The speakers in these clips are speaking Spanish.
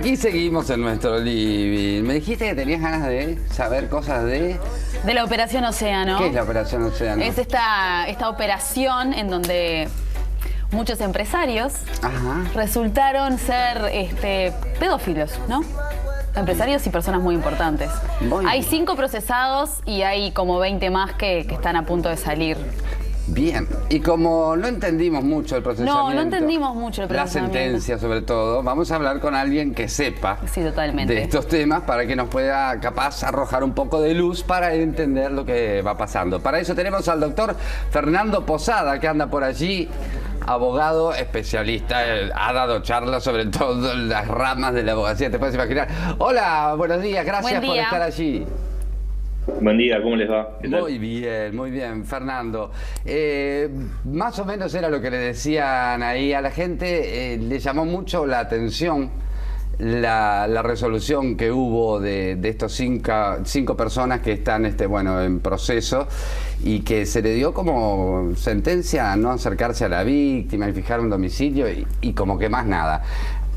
Aquí seguimos en nuestro living. Me dijiste que tenías ganas de saber cosas de la Operación Océano. ¿Qué es la Operación Océano? Es esta operación en donde muchos empresarios resultaron ser pedófilos, ¿no? Empresarios y personas muy importantes. Hay 5 procesados y hay como 20 más que están a punto de salir. Bien, y como no entendimos mucho el procesamiento, no entendimos mucho el procesamiento, la sentencia sobre todo, vamos a hablar con alguien que sepa de estos temas para que nos pueda capaz arrojar un poco de luz para entender lo que va pasando. Para eso tenemos al doctor Fernando Posada, que anda por allí, abogado especialista, ha dado charlas sobre todas las ramas de la abogacía, te puedes imaginar. Hola, buenos días, gracias por estar allí. Buen día, ¿cómo les va? Muy bien, Fernando. Más o menos era lo que le decían ahí a la gente, le llamó mucho la atención la resolución que hubo de estos 5 personas que están en proceso y que se le dio como sentencia a no acercarse a la víctima y fijar un domicilio y como que más nada.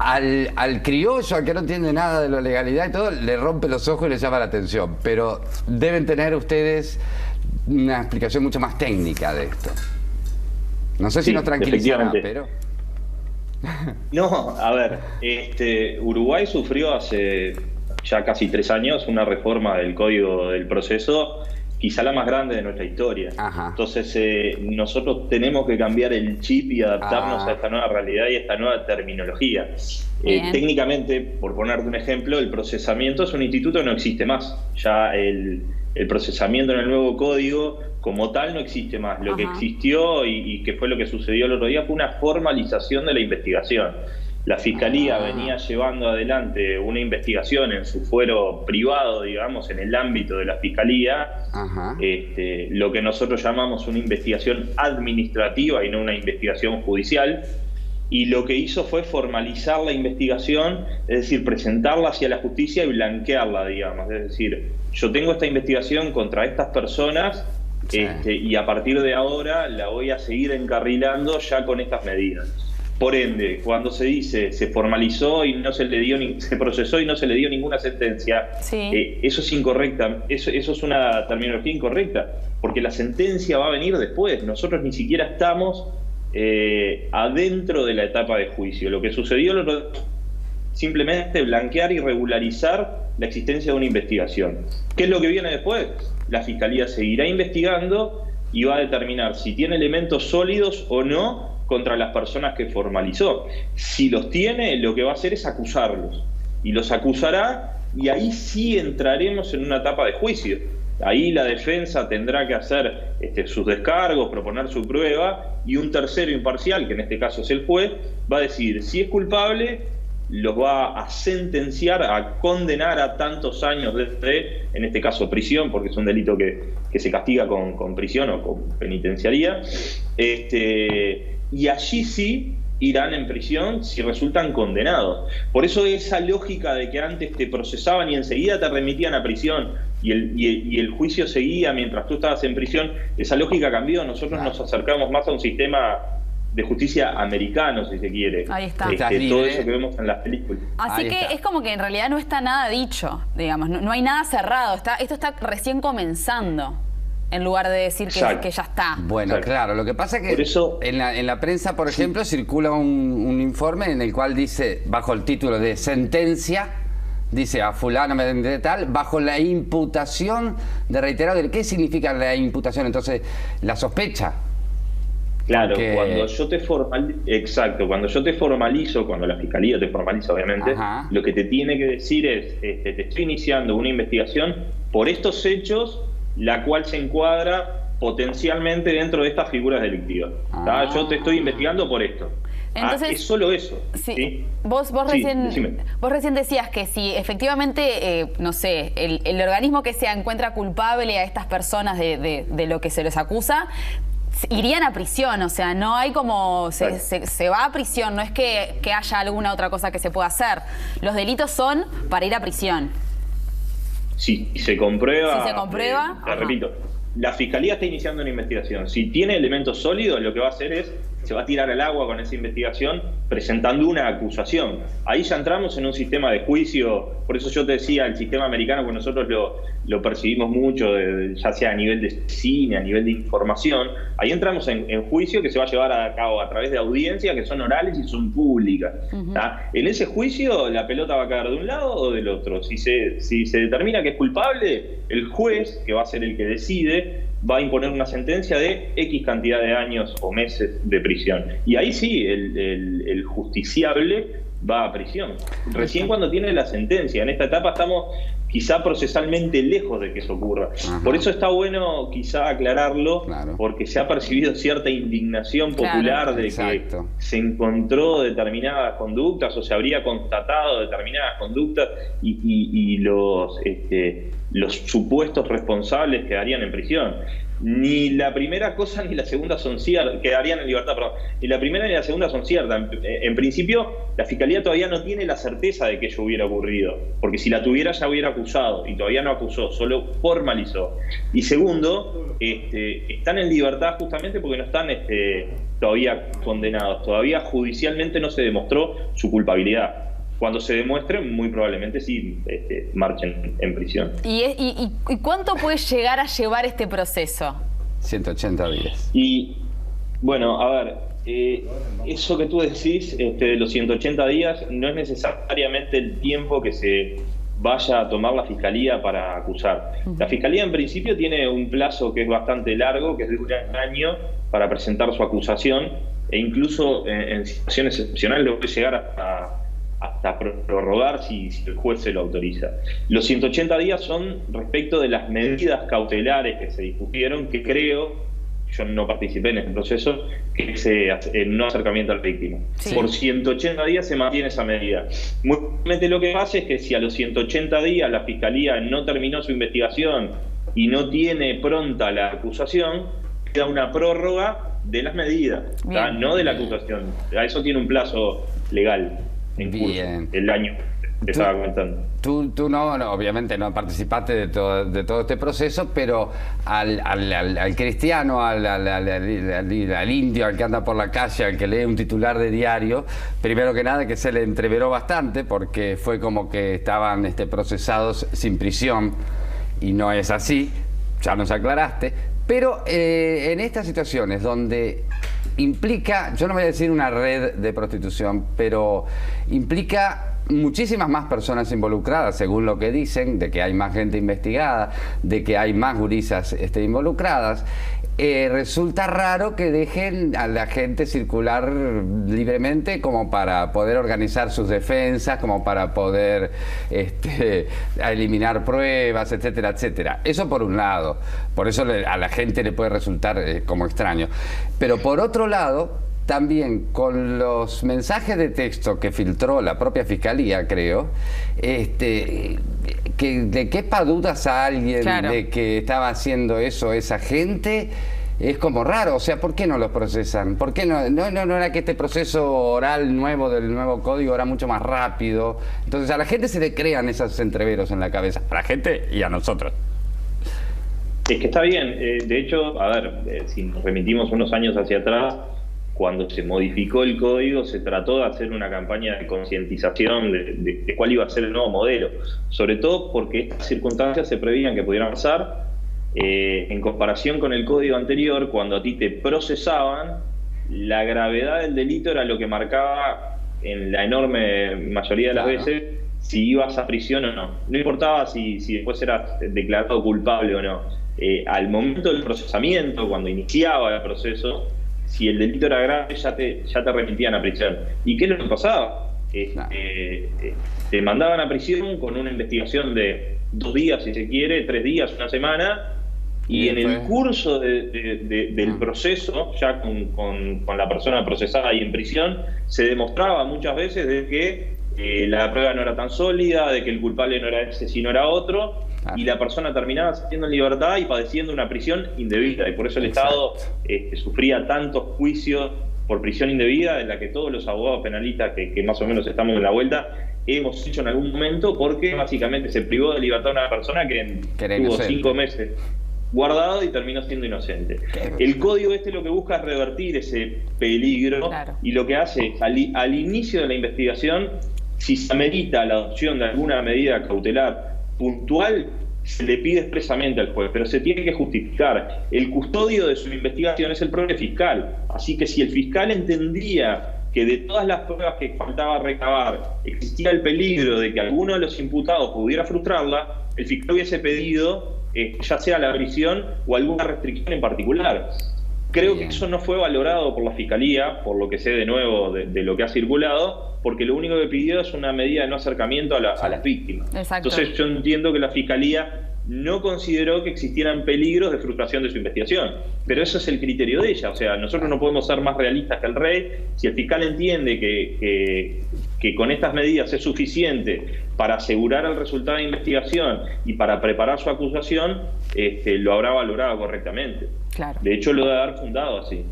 Al criollo, al que no entiende nada de la legalidad y todo, le rompe los ojos y le llama la atención. Pero deben tener ustedes una explicación mucho más técnica de esto. No sé si nos tranquilizará, pero... No, a ver, Uruguay sufrió hace ya casi 3 años una reforma del Código del Proceso, quizá la más grande de nuestra historia. Entonces nosotros tenemos que cambiar el chip y adaptarnos a esta nueva realidad y a esta nueva terminología. Técnicamente, por ponerte un ejemplo, el procesamiento es un instituto que no existe más. Ya el procesamiento en el nuevo código como tal no existe más. Lo que existió y que fue lo que sucedió el otro día fue una formalización de la investigación. La Fiscalía venía llevando adelante una investigación en su fuero privado, digamos, en el ámbito de la Fiscalía, lo que nosotros llamamos una investigación administrativa y no una investigación judicial, y lo que hizo fue formalizar la investigación, es decir, presentarla hacia la justicia y blanquearla, digamos. Es decir, yo tengo esta investigación contra estas personas y a partir de ahora la voy a seguir encarrilando ya con estas medidas. Por ende, cuando se dice se formalizó y no se le dio se procesó y no se le dio ninguna sentencia, eso es incorrecta, eso es una terminología incorrecta, porque la sentencia va a venir después. Nosotros ni siquiera estamos adentro de la etapa de juicio. Lo que sucedió simplemente blanquear y regularizar la existencia de una investigación. ¿Qué es lo que viene después? La Fiscalía seguirá investigando y va a determinar si tiene elementos sólidos o no contra las personas que formalizó. Si los tiene, lo que va a hacer es acusarlos. Y los acusará, y ahí sí entraremos en una etapa de juicio. Ahí la defensa tendrá que hacer sus descargos, proponer su prueba, y un tercero imparcial, que en este caso es el juez, va a decir si es culpable, los va a sentenciar, a condenar a tantos años en este caso prisión, porque es un delito que se castiga con prisión o con penitenciaría, y allí sí irán en prisión si resultan condenados. Por eso esa lógica de que antes te procesaban y enseguida te remitían a prisión y el juicio seguía mientras tú estabas en prisión, esa lógica cambió. Nosotros nos acercamos más a un sistema de justicia americano, si se quiere. Ahí está. Todo eso que vemos en las películas. Así que es como que en realidad no está nada dicho, digamos, no hay nada cerrado, esto está recién comenzando, en lugar de decir que ya está. Bueno, claro, lo que pasa es que por eso, en la prensa, por ejemplo, circula un informe en el cual dice, bajo el título de sentencia, dice a fulano mediante tal, bajo la imputación de reiterado. ¿Qué significa la imputación? Entonces, la sospecha. Claro, cuando yo te formalizo, cuando la Fiscalía te formaliza, obviamente, lo que te tiene que decir es, te estoy iniciando una investigación por estos hechos, la cual se encuadra potencialmente dentro de estas figuras delictivas. Yo te estoy investigando por esto. Entonces, es solo eso. ¿sí? Vos recién decías que si efectivamente, no sé, el organismo que se encuentra culpable a estas personas de lo que se les acusa, irían a prisión, o sea, no hay como... Se va a prisión, no es que haya alguna otra cosa que se pueda hacer. Los delitos son para ir a prisión. Si se comprueba... Si se comprueba... Te repito, la Fiscalía está iniciando una investigación. Si tiene elementos sólidos, lo que va a hacer es se va a tirar al agua con esa investigación presentando una acusación. Ahí ya entramos en un sistema de juicio, por eso yo te decía, el sistema americano, que nosotros lo percibimos mucho, ya sea a nivel de cine, a nivel de información, ahí entramos en juicio que se va a llevar a cabo a través de audiencias que son orales y son públicas. En ese juicio la pelota va a caer de un lado o del otro. Si se determina que es culpable, el juez, que va a ser el que decide, va a imponer una sentencia de X cantidad de años o meses de prisión. Y ahí sí, el justiciable va a prisión. Recién cuando tiene la sentencia. En esta etapa estamos quizá procesalmente lejos de que eso ocurra. Por eso está bueno quizá aclararlo, porque se ha percibido cierta indignación popular de que se encontró determinadas conductas o se habría constatado determinadas conductas y los supuestos responsables quedarían en prisión. Ni la primera cosa ni la segunda son ciertas, quedarían en libertad, perdón. Ni la primera ni la segunda son ciertas. En principio, la Fiscalía todavía no tiene la certeza de que ello hubiera ocurrido, porque si la tuviera ya hubiera acusado, y todavía no acusó, solo formalizó. Y segundo, están en libertad justamente porque no están todavía condenados, todavía judicialmente no se demostró su culpabilidad. Cuando se demuestre, muy probablemente sí marchen en prisión. ¿Y cuánto puede llegar a llevar este proceso? 180 días. Y, bueno, a ver, eso que tú decís de los 180 días no es necesariamente el tiempo que se vaya a tomar la Fiscalía para acusar. La Fiscalía, en principio, tiene un plazo que es bastante largo, que es de un año, para presentar su acusación, e incluso en situaciones excepcionales lo puede llegar hasta prorrogar si el juez se lo autoriza. Los 180 días son respecto de las medidas cautelares que se discutieron, que creo, yo no participé en este proceso, que es el no acercamiento a la víctima. Sí. Por 180 días se mantiene esa medida. Muy probablemente lo que pasa es que si a los 180 días la Fiscalía no terminó su investigación y no tiene pronta la acusación, queda una prórroga de las medidas, no de la acusación. A eso tiene un plazo legal. Bien. El año que estaba comentando. Tú no, obviamente no participaste de todo este proceso, pero al cristiano, al indio, al que anda por la calle, al que lee un titular de diario, primero que nada que se le entreveró bastante, porque fue como que estaban procesados sin prisión, y no es así, ya nos aclaraste. Pero en estas situaciones donde implica, yo no voy a decir una red de prostitución, pero implica muchísimas más personas involucradas, según lo que dicen, de que hay más gente investigada, de que hay más gurisas involucradas. Resulta raro que dejen a la gente circular libremente como para poder organizar sus defensas, como para poder eliminar pruebas, etcétera, etcétera. Eso por un lado, por eso a la gente le puede resultar como extraño. Pero por otro lado, también con los mensajes de texto que filtró la propia Fiscalía, creo, que de quepa dudas a alguien de que estaba haciendo eso esa gente, es como raro. O sea, ¿por qué no los procesan? ¿Por qué no era que este proceso oral nuevo del nuevo código era mucho más rápido? Entonces a la gente se le crean esos entreveros en la cabeza, a la gente y a nosotros. Es que está bien. De hecho, a ver, si nos remitimos unos años hacia atrás, cuando se modificó el código, se trató de hacer una campaña de concientización de cuál iba a ser el nuevo modelo, sobre todo porque estas circunstancias se preveían que pudieran pasar. En comparación con el código anterior, cuando a ti te procesaban, la gravedad del delito era lo que marcaba en la enorme mayoría de las veces si ibas a prisión o no. No importaba si después eras declarado culpable o no. Al momento del procesamiento, cuando iniciaba el proceso, si el delito era grave, ya te remitían a prisión. ¿Y qué es lo que pasaba? Te mandaban a prisión con una investigación de 2 días, si se quiere, 3 días, una semana, y en el curso del proceso, ya con la persona procesada y en prisión, se demostraba muchas veces de que la prueba no era tan sólida, de que el culpable no era ese, sino era otro, y la persona terminaba saliendo en libertad y padeciendo una prisión indebida, y por eso el Estado sufría tantos juicios por prisión indebida, en la que todos los abogados penalistas que más o menos estamos en la vuelta hemos hecho en algún momento, porque básicamente se privó de libertad a una persona que tuvo 5 meses guardado y terminó siendo inocente. El código lo que busca es revertir ese peligro, claro. Y lo que hace es, al inicio de la investigación, si se amerita la adopción de alguna medida cautelar puntual, se le pide expresamente al juez, pero se tiene que justificar. El custodio de su investigación es el propio fiscal, así que si el fiscal entendía que de todas las pruebas que faltaba recabar existía el peligro de que alguno de los imputados pudiera frustrarla, el fiscal hubiese pedido ya sea la prisión o alguna restricción en particular. Creo que eso no fue valorado por la Fiscalía, por lo que sé de nuevo de lo que ha circulado, porque lo único que pidió es una medida de no acercamiento a las víctimas. Exacto. Entonces yo entiendo que la Fiscalía no consideró que existieran peligros de frustración de su investigación, pero eso es el criterio de ella. O sea, nosotros no podemos ser más realistas que el rey. Si el fiscal entiende que con estas medidas es suficiente para asegurar el resultado de investigación y para preparar su acusación, lo habrá valorado correctamente. Claro. De hecho, lo debe haber fundado así.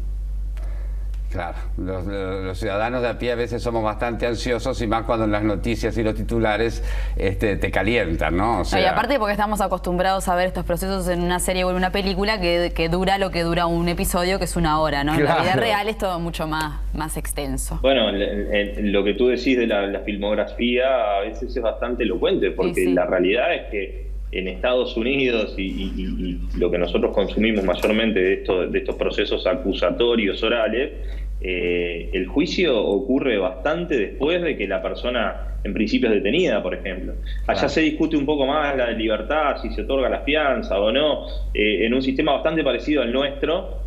Claro, los ciudadanos de a pie a veces somos bastante ansiosos, y más cuando en las noticias y los titulares te calientan, ¿no? O sea... Y aparte porque estamos acostumbrados a ver estos procesos en una serie o en una película que dura lo que dura un episodio, que es 1 hora, ¿no? Claro. En la vida real es todo mucho más extenso. Bueno, lo que tú decís de la filmografía a veces es bastante elocuente, porque la realidad es que en Estados Unidos y lo que nosotros consumimos mayormente de estos procesos acusatorios orales, el juicio ocurre bastante después de que la persona en principio es detenida, por ejemplo. Allá se discute un poco más la de libertad, si se otorga la fianza o no, en un sistema bastante parecido al nuestro,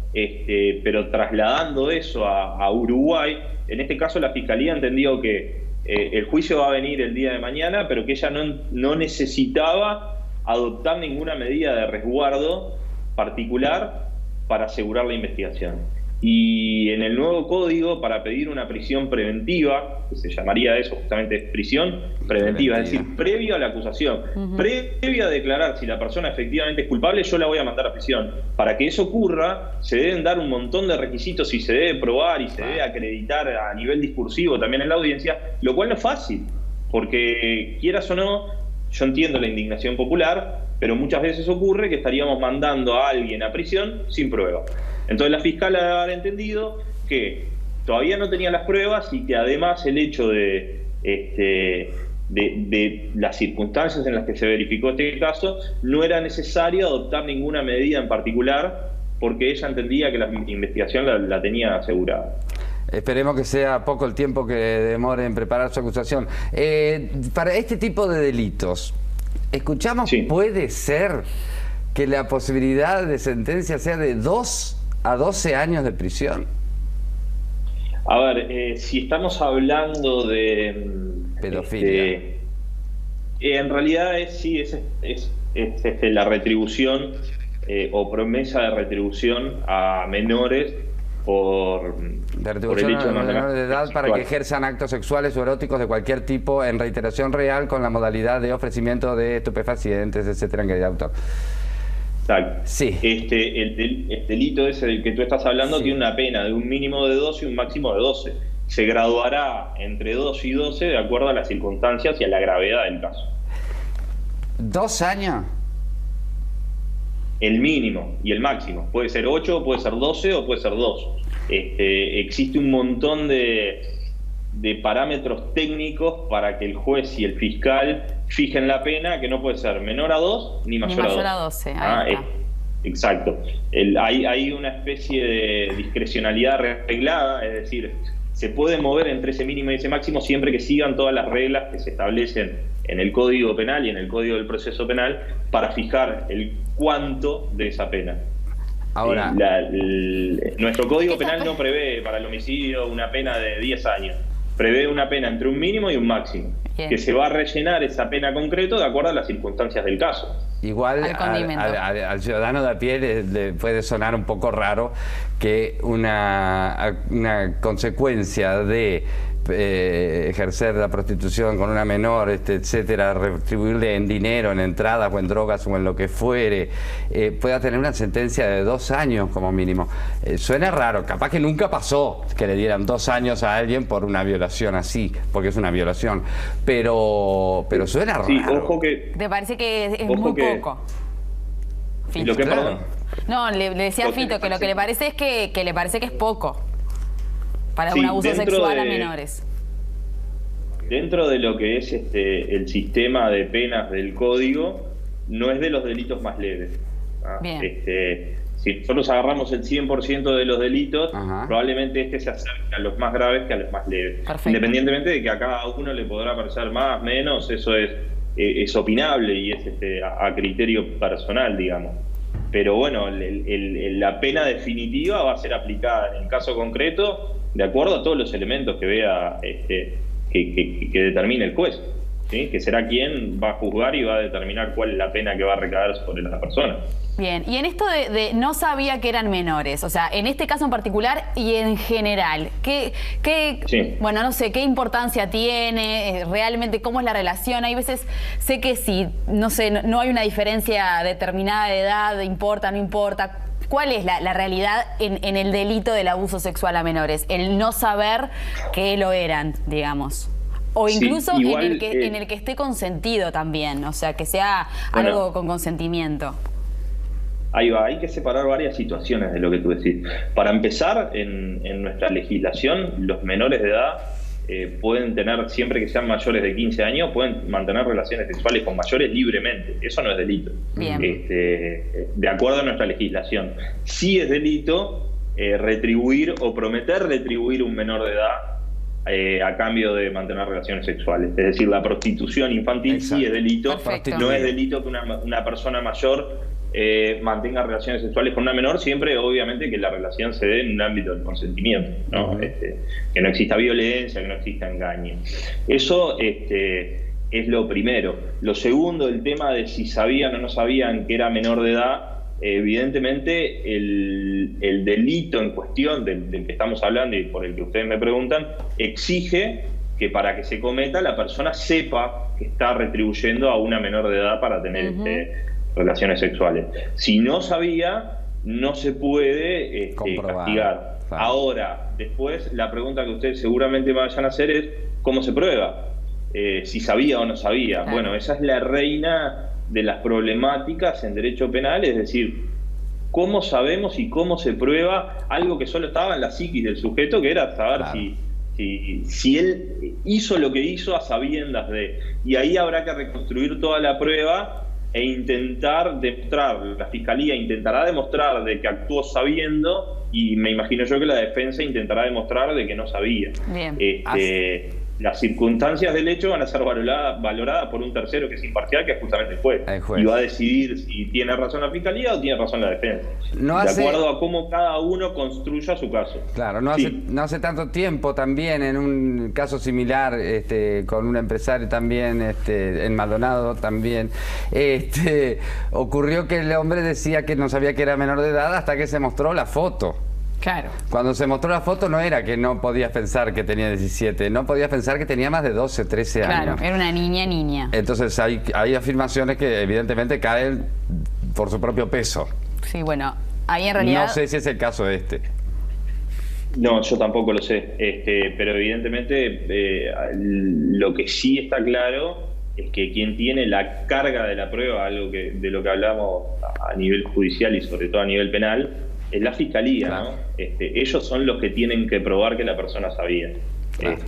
pero trasladando eso a Uruguay. En este caso la Fiscalía entendió que el juicio va a venir el día de mañana, pero que ella no necesitaba adoptar ninguna medida de resguardo particular para asegurar la investigación. Y en el nuevo código, para pedir una prisión preventiva, que se llamaría eso justamente prisión preventiva, es decir, previo a la acusación, previo a declarar si la persona efectivamente es culpable, yo la voy a mandar a prisión. Para que eso ocurra, se deben dar un montón de requisitos y se debe probar y se debe acreditar a nivel discursivo también en la audiencia, lo cual no es fácil, porque quieras o no, yo entiendo la indignación popular, pero muchas veces ocurre que estaríamos mandando a alguien a prisión sin prueba. Entonces la fiscal ha entendido que todavía no tenía las pruebas y que además el hecho de las circunstancias en las que se verificó este caso, no era necesario adoptar ninguna medida en particular, porque ella entendía que la investigación la tenía asegurada. Esperemos que sea poco el tiempo que demore en preparar su acusación. Para este tipo de delitos, escuchamos, puede ser que la posibilidad de sentencia sea de 2 a 12 años de prisión. A ver, si estamos hablando de pedofilia, en realidad es la retribución o promesa de retribución a menores por el hecho de menores de edad para que ejerzan actos sexuales o eróticos de cualquier tipo en reiteración real con la modalidad de ofrecimiento de estupefacientes, etcétera, en calidad de autor. Exacto. Sí. El delito ese del que tú estás hablando tiene una pena de un mínimo de 12 y un máximo de 12. Se graduará entre 2 y 12 de acuerdo a las circunstancias y a la gravedad del caso. 2 años. El mínimo y el máximo. Puede ser 8, puede ser 12 o puede ser 2. Existe un montón de parámetros técnicos para que el juez y el fiscal fijen la pena, que no puede ser menor a 2 ni mayor a 12. Exacto. Hay una especie de discrecionalidad reglada, es decir, se puede mover entre ese mínimo y ese máximo siempre que sigan todas las reglas que se establecen en el Código Penal y en el Código del Proceso Penal para fijar el cuánto de esa pena. Ahora, nuestro Código Penal no prevé para el homicidio una pena de 10 años. Prevé una pena entre un mínimo y un máximo, que se va a rellenar esa pena concreto de acuerdo a las circunstancias del caso. Igual al ciudadano de a pie le puede sonar un poco raro que una consecuencia de ejercer la prostitución con una menor, etcétera, retribuirle en dinero, en entradas o en drogas o en lo que fuere, pueda tener una sentencia de 2 años como mínimo. Suena raro, capaz que nunca pasó que le dieran 2 años a alguien por una violación así, porque es una violación, pero suena raro. Sí, ojo que... ¿Te parece que es muy poco? Fito. Lo que, perdón. No, le decía a Fito que lo que le parece es que le parece que es poco para un abuso sexual a menores. Dentro de lo que es el sistema de penas del código, no es de los delitos más leves. Si nosotros agarramos el 100% de los delitos, probablemente se acerque a los más graves que a los más leves. Perfecto. Independientemente de que a cada uno le podrá parecer más, menos, eso es opinable y es a criterio personal, digamos. Pero bueno, la pena definitiva va a ser aplicada en el caso concreto de acuerdo a todos los elementos que vea que determine el juez, ¿sí? Que será quien va a juzgar y va a determinar cuál es la pena que va a recaer sobre la persona. Bien, y en esto de no sabía que eran menores, o sea, en este caso en particular y en general, bueno, no sé, ¿qué importancia tiene? Realmente, ¿cómo es la relación? Hay veces, sé que si, no sé, no hay una diferencia determinada de edad, importa, no importa. ¿Cuál es la realidad en el delito del abuso sexual a menores? El no saber que lo eran, digamos. O incluso igual, en el que esté consentido también, o sea, que sea algo con consentimiento. Ahí va, hay que separar varias situaciones de lo que tú decís. Para empezar, en nuestra legislación, los menores de edad pueden tener, siempre que sean mayores de 15 años, pueden mantener relaciones sexuales con mayores libremente. Eso no es delito. Bien. De acuerdo a nuestra legislación. Sí es delito retribuir o prometer retribuir un menor de edad a cambio de mantener relaciones sexuales. Es decir, la prostitución infantil sí es delito. Perfecto. No es delito que una persona mayor mantenga relaciones sexuales con una menor, siempre obviamente que la relación se dé en un ámbito del consentimiento, ¿no? Que no exista violencia, que no exista engaño. Eso es lo primero. Lo segundo, el tema de si sabían o no sabían que era menor de edad. Evidentemente el delito en cuestión del que estamos hablando y por el que ustedes me preguntan, exige que para que se cometa la persona sepa que está retribuyendo a una menor de edad para tener relaciones sexuales. Si no sabía, no se puede castigar. Claro. Ahora, después, la pregunta que ustedes seguramente vayan a hacer es ¿cómo se prueba? Si sabía o no sabía. Claro. Bueno, esa es la reina de las problemáticas en derecho penal, es decir, ¿cómo sabemos y cómo se prueba algo que solo estaba en la psiquis del sujeto, que era saber si él hizo lo que hizo a sabiendas de... Y ahí habrá que reconstruir toda la prueba e intentar demostrar, la Fiscalía intentará demostrar de que actuó sabiendo y me imagino yo que la defensa intentará demostrar de que no sabía. Bien. Las circunstancias del hecho van a ser valoradas por un tercero que es imparcial, que es justamente el juez. Y va a decidir si tiene razón la Fiscalía o tiene razón la defensa. De acuerdo a cómo cada uno construya su caso. Claro, no hace tanto tiempo también, en un caso similar, con un empresario también, en Maldonado también, ocurrió que el hombre decía que no sabía que era menor de edad hasta que se mostró la foto. Claro. Cuando se mostró la foto no era que no podías pensar que tenía 17, no podías pensar que tenía más de 12, 13 años. Claro, era una niña. Entonces hay afirmaciones que evidentemente caen por su propio peso. Sí, bueno, ahí en realidad... No sé si es el caso No, yo tampoco lo sé, pero evidentemente lo que sí está claro es que quien tiene la carga de la prueba, algo de lo que hablamos a nivel judicial y sobre todo a nivel penal, es la Fiscalía, claro. ¿No? Ellos son los que tienen que probar que la persona sabía, claro.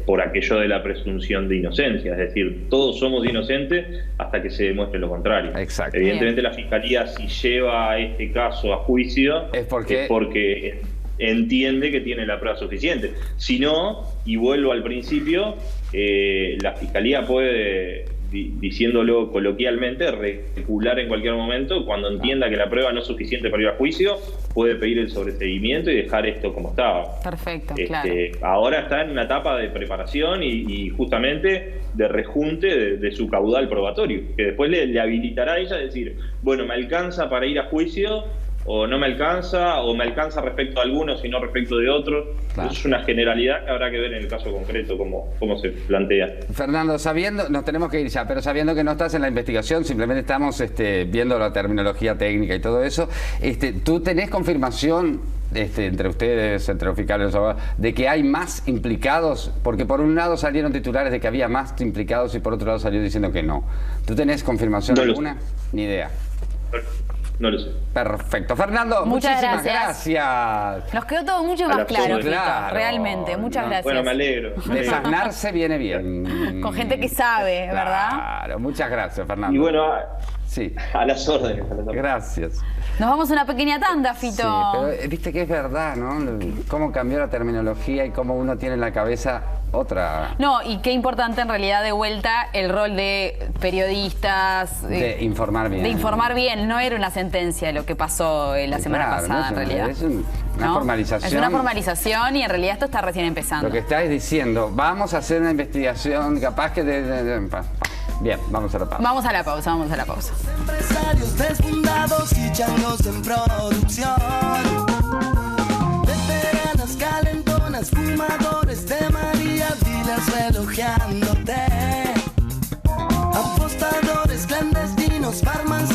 Por aquello de la presunción de inocencia, es decir, todos somos inocentes hasta que se demuestre lo contrario. Exacto. Evidentemente la Fiscalía, si lleva este caso a juicio, es porque entiende que tiene la prueba suficiente. Si no, y vuelvo al principio, la Fiscalía puede, diciéndolo coloquialmente, recular en cualquier momento. Cuando entienda que la prueba no es suficiente para ir a juicio, puede pedir el sobreseguimiento y dejar esto como estaba. Perfecto, claro. Ahora está en una etapa de preparación y justamente de rejunte de su caudal probatorio, que después le habilitará a ella a decir, bueno, me alcanza para ir a juicio, o no me alcanza, o me alcanza respecto a algunos y no respecto de otros. Claro. Es una generalidad que habrá que ver en el caso concreto cómo se plantea. Fernando, nos tenemos que ir ya, pero sabiendo que no estás en la investigación, simplemente estamos viendo la terminología técnica y todo eso, ¿tú tenés confirmación entre ustedes, entre los fiscales, de que hay más implicados? Porque por un lado salieron titulares de que había más implicados y por otro lado salió diciendo que no. ¿Tú tenés confirmación alguna? Ni idea. No lo sé. Perfecto. Fernando, muchas gracias. Nos quedó todo mucho más claro, claro, realmente. Muchas gracias. Bueno, me alegro. Desaznarse viene bien. Con gente que sabe, ¿verdad? Claro, muchas gracias, Fernando. Y bueno, sí. A las órdenes. Gracias. Nos vamos a una pequeña tanda, Fito. Sí, pero viste que es verdad, ¿no? Cómo cambió la terminología y cómo uno tiene en la cabeza otra... No, y qué importante en realidad de vuelta el rol de periodistas... De informar bien. De informar bien, no era una sentencia lo que pasó la semana pasada, no, en realidad. Es una formalización. Es una formalización y en realidad esto está recién empezando. Lo que estáis diciendo, vamos a hacer una investigación capaz que Bien, vamos a la pausa. Vamos a la pausa. Empresarios desfundados y changos en producción. Veteranas calentonas, fumadores de María, diles elogiándote. Apostadores clandestinos, farmacias.